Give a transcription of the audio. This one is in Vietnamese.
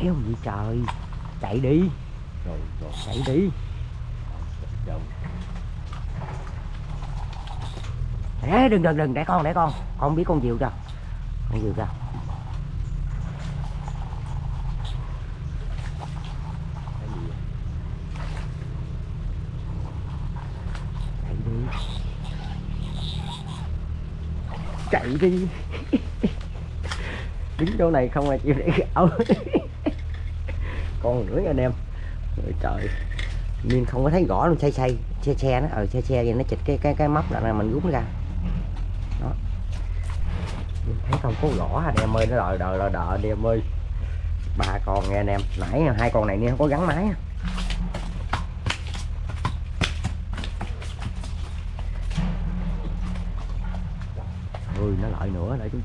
không vậy trời? Chạy đi. Rồi Chạy đi. rồi. Đừng để con. Con không biết con diều cho. Con diều cho. Cái gì vậy? Chạy đi. Đứng chỗ này không là chịu để gạo. Con nữa nha anh em. Ôi trời. Nên không có thấy rõ luôn, xe nó xe vậy nó chịch cái móc là mình rút nó ra. Đó. Mình thấy không có rõ anh em ơi, nó đợi anh em ơi. 3 con nghe anh em, nãy 2 con này không có gắn máy. Ôi nó lại nữa lại chúng